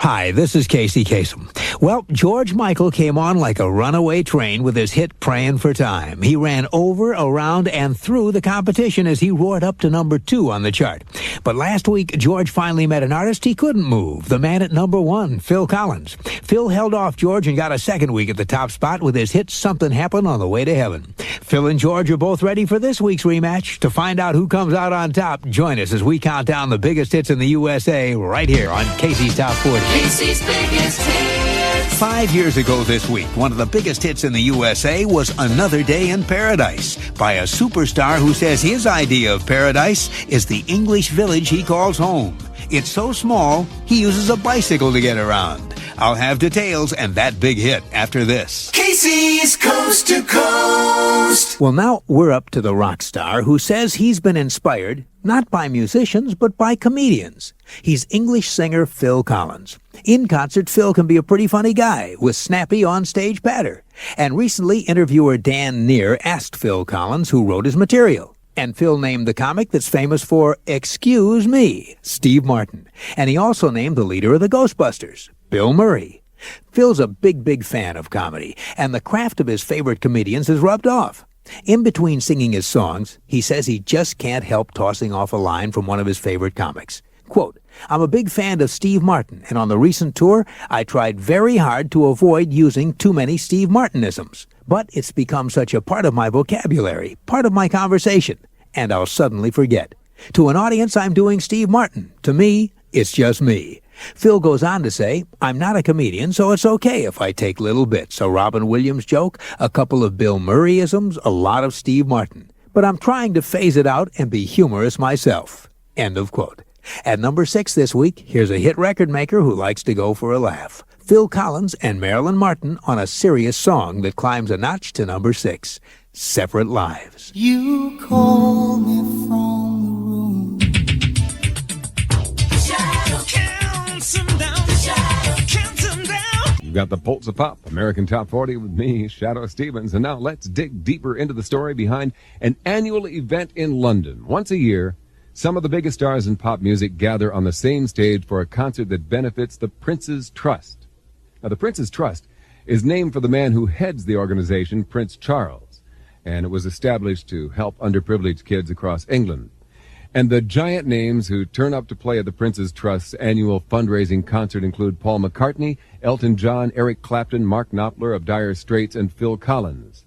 Hi, this is Kasem. Well, George Michael came on like a runaway train with his hit Praying for Time. He ran over, around, and through the competition as he roared up to number 2 on the chart. But last week, George finally met an artist he couldn't move, the man at number 1, Phil Collins. Phil held off George and got a second week at the top spot with his hit Something Happened on the Way to Heaven. Phil and George are both ready for this week's rematch. To find out who comes out on top, join us as we count down the biggest hits in the USA right here on Casey's Top 40. Casey's biggest hits. 5 years ago this week, one of the biggest hits in the USA was Another Day in Paradise by a superstar who says his idea of paradise is the English village he calls home. It's so small, he uses a bicycle to get around. I'll have details and that big hit after this. Casey's Coast to Coast. Well, now we're up to the rock star who says he's been inspired not by musicians, but by comedians. He's English singer Phil Collins. In concert, Phil can be a pretty funny guy with snappy on-stage patter. And recently, interviewer Dan Neer asked Phil Collins who wrote his material. And Phil named the comic that's famous for Excuse Me, Steve Martin. And he also named the leader of the Ghostbusters, Bill Murray. Phil's a big fan of comedy, and the craft of his favorite comedians has rubbed off. In between singing his songs, he says he just can't help tossing off a line from one of his favorite comics. Quote, I'm a big fan of Steve Martin, and on the recent tour, I tried very hard to avoid using too many Steve Martinisms. But it's become such a part of my vocabulary, part of my conversation, and I'll suddenly forget. To an audience, I'm doing Steve Martin. To me, it's just me. Phil goes on to say, I'm not a comedian, so it's okay if I take little bits. A Robin Williams joke, a couple of Bill Murray-isms, a lot of Steve Martin. But I'm trying to phase it out and be humorous myself. End of quote. At number 6 this week, here's a hit record maker who likes to go for a laugh. Phil Collins and Marilyn Martin on a serious song that climbs a notch to number 6, Separate Lives. You call me from the room. You've got the Pulse of Pop, American Top 40 with me, Shadoe Stevens. And now let's dig deeper into the story behind an annual event in London. Once a year, some of the biggest stars in pop music gather on the same stage for a concert that benefits the Prince's Trust. Now, the Prince's Trust is named for the man who heads the organization, Prince Charles, and it was established to help underprivileged kids across England. And the giant names who turn up to play at the Prince's Trust's annual fundraising concert include Paul McCartney, Elton John, Eric Clapton, Mark Knopfler of Dire Straits, and Phil Collins.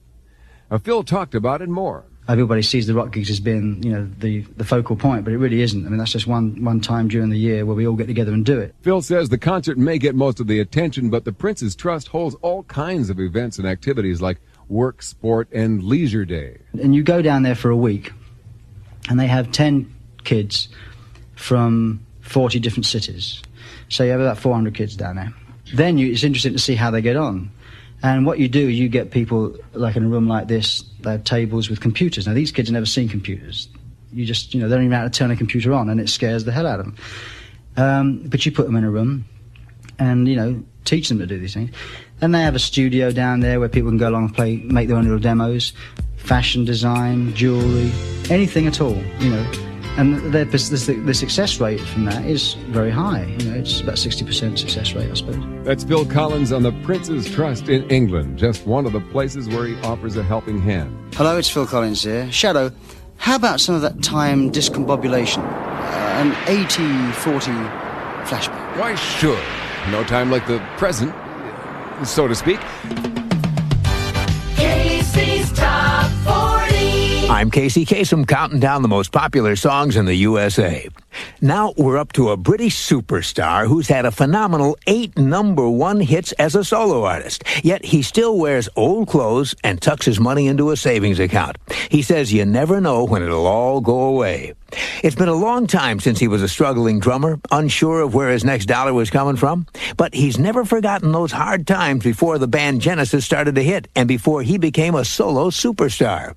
Now, Phil talked about it more. Everybody sees the rock gigs as being, the focal point, but it really isn't. I mean, that's just one time during the year where we all get together and do it. Phil says the concert may get most of the attention, but the Prince's Trust holds all kinds of events and activities like work, sport, and leisure day. And you go down there for a week, and they have 10 kids from 40 different cities. So you have about 400 kids down there. Then it's interesting to see how they get on. And what you do, you get people, like in a room like this, they have tables with computers. Now, these kids have never seen computers. You just, they don't even know how to turn a computer on, and it scares the hell out of them. But you put them in a room and, teach them to do these things. And they have a studio down there where people can go along and make their own little demos, fashion design, jewelry, anything at all, And the success rate from that is very high. It's about 60% success rate, I suppose. That's Phil Collins on the Prince's Trust in England, just one of the places where he offers a helping hand. Hello, it's Phil Collins here. Shadoe, how about some of that time discombobulation? An AT40 flashback? Why, sure. No time like the present, so to speak. Casey's Top 40. I'm Casey Kasem, counting down the most popular songs in the USA. Now we're up to a British superstar who's had a phenomenal 8 number 1 hits as a solo artist. Yet he still wears old clothes and tucks his money into a savings account. He says you never know when it'll all go away. It's been a long time since he was a struggling drummer, unsure of where his next dollar was coming from. But he's never forgotten those hard times before the band Genesis started to hit and before he became a solo superstar.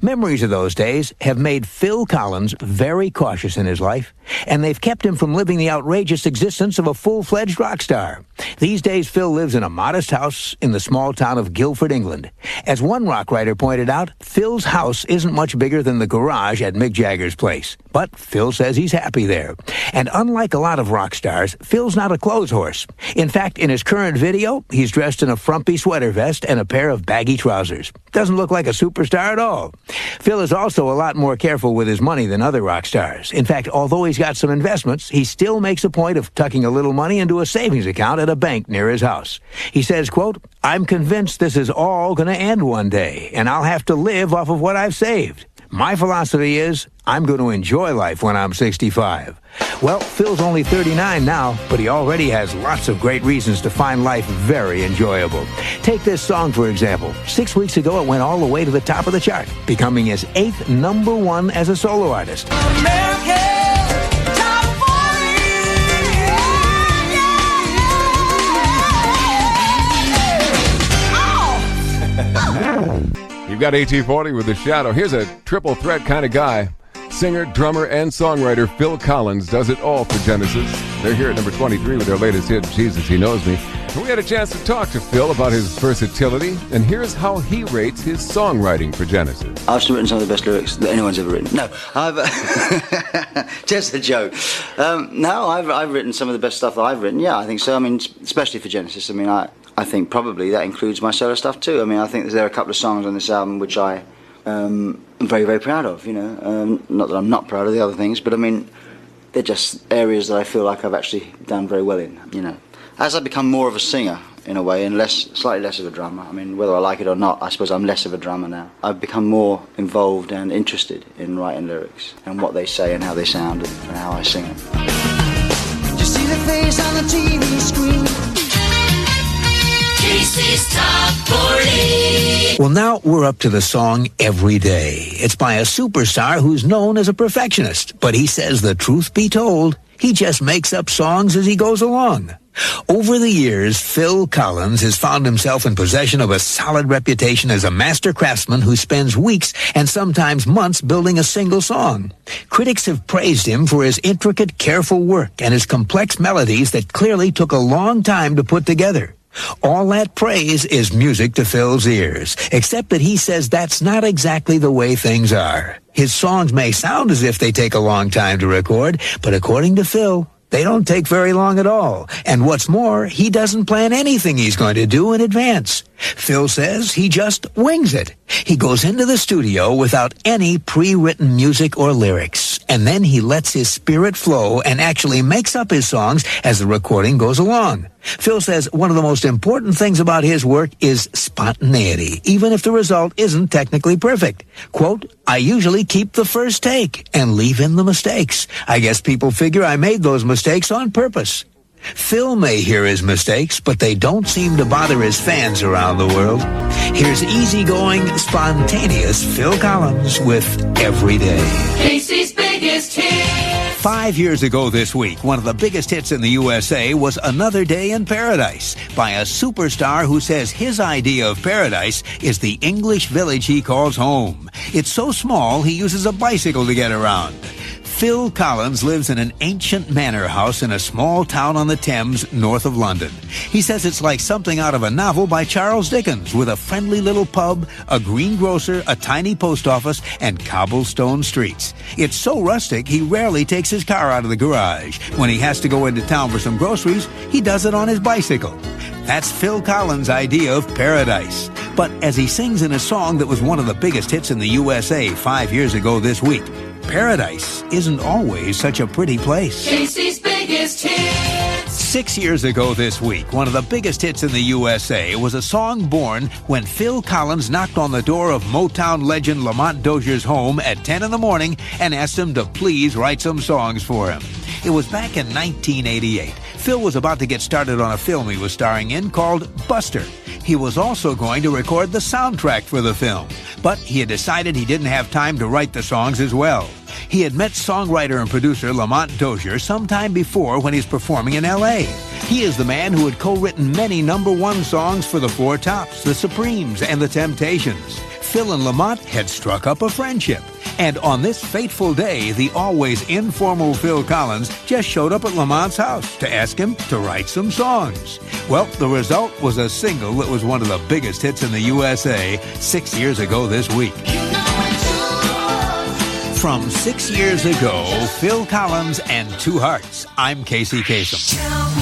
Memories of those days have made Phil Collins very cautious in his life, and they've kept him from living the outrageous existence of a full-fledged rock star. These days, Phil lives in a modest house in the small town of Guildford, England. As one rock writer pointed out, Phil's house isn't much bigger than the garage at Mick Jagger's place. But Phil says he's happy there. And unlike a lot of rock stars, Phil's not a clothes horse. In fact, in his current video, he's dressed in a frumpy sweater vest and a pair of baggy trousers. Doesn't look like a superstar at all. Phil is also a lot more careful with his money than other rock stars. In fact, although he's got some investments, he still makes a point of tucking a little money into a savings account at a bank near his house. He says, quote, "I'm convinced this is all going to end one day, and I'll have to live off of what I've saved. My philosophy is, I'm going to enjoy life when I'm 65. Well, Phil's only 39 now, but he already has lots of great reasons to find life very enjoyable. Take this song, for example. 6 weeks ago, it went all the way to the top of the chart, becoming his 8th #1 as a solo artist. You've got AT40 with The Shadow. Here's a triple threat kind of guy. Singer, drummer, and songwriter Phil Collins does it all for Genesis. They're here at number 23 with their latest hit, Jesus, He Knows Me. And we had a chance to talk to Phil about his versatility, and here's how he rates his songwriting for Genesis. I've still written some of the best lyrics that anyone's ever written. No, I've just a joke. No, I've written some of the best stuff that I've written. Yeah, I think so. I mean, especially for Genesis. I mean, I think probably that includes my solo stuff too. I mean, I think there are a couple of songs on this album which I am very, very proud of, you know. Not that I'm not proud of the other things, but I mean, they're just areas that I feel like I've actually done very well in, you know. As I become more of a singer, in a way, and slightly less of a drummer, I mean, whether I like it or not, I suppose I'm less of a drummer now. I've become more involved and interested in writing lyrics and what they say and how they sound and how I sing it. Just see the face on the TV screen. Casey's Top 40. Well, now we're up to the song Every Day. It's by a superstar who's known as a perfectionist, but he says the truth be told, he just makes up songs as he goes along. Over the years, Phil Collins has found himself in possession of a solid reputation as a master craftsman who spends weeks and sometimes months building a single song. Critics have praised him for his intricate, careful work and his complex melodies that clearly took a long time to put together. All that praise is music to Phil's ears, except that he says that's not exactly the way things are. His songs may sound as if they take a long time to record, but according to Phil, they don't take very long at all. And what's more, he doesn't plan anything he's going to do in advance. Phil says he just wings it. He goes into the studio without any pre-written music or lyrics, and then he lets his spirit flow and actually makes up his songs as the recording goes along. Phil says one of the most important things about his work is spontaneity, even if the result isn't technically perfect. Quote, "I usually keep the first take and leave in the mistakes. I guess people figure I made those mistakes on purpose." Phil may hear his mistakes, but they don't seem to bother his fans around the world. Here's easygoing, spontaneous Phil Collins with Every Day. Casey's biggest hit. 5 years ago this week, one of the biggest hits in the USA was Another Day in Paradise by a superstar who says his idea of paradise is the English village he calls home. It's so small, he uses a bicycle to get around. Phil Collins lives in an ancient manor house in a small town on the Thames north of London. He says it's like something out of a novel by Charles Dickens, with a friendly little pub, a greengrocer, a tiny post office, and cobblestone streets. It's so rustic, he rarely takes his car out of the garage. When he has to go into town for some groceries, he does it on his bicycle. That's Phil Collins' idea of paradise. But as he sings in a song that was one of the biggest hits in the USA 5 years ago this week, paradise isn't always such a pretty place. Casey's biggest hits. 6 years ago this week, one of the biggest hits in the USA was a song born when Phil Collins knocked on the door of Motown legend Lamont Dozier's home at 10 in the morning and asked him to please write some songs for him. It was back in 1988. Phil was about to get started on a film he was starring in called Buster. He was also going to record the soundtrack for the film, but he had decided he didn't have time to write the songs as well. He had met songwriter and producer Lamont Dozier sometime before when he was performing in L.A. He is the man who had co-written many #1 songs for the Four Tops, the Supremes, and the Temptations. Phil and Lamont had struck up a friendship. And on this fateful day, the always informal Phil Collins just showed up at Lamont's house to ask him to write some songs. Well, the result was a single that was one of the biggest hits in the USA 6 years ago this week. From 6 years ago, Phil Collins and Two Hearts. I'm Casey Kasem.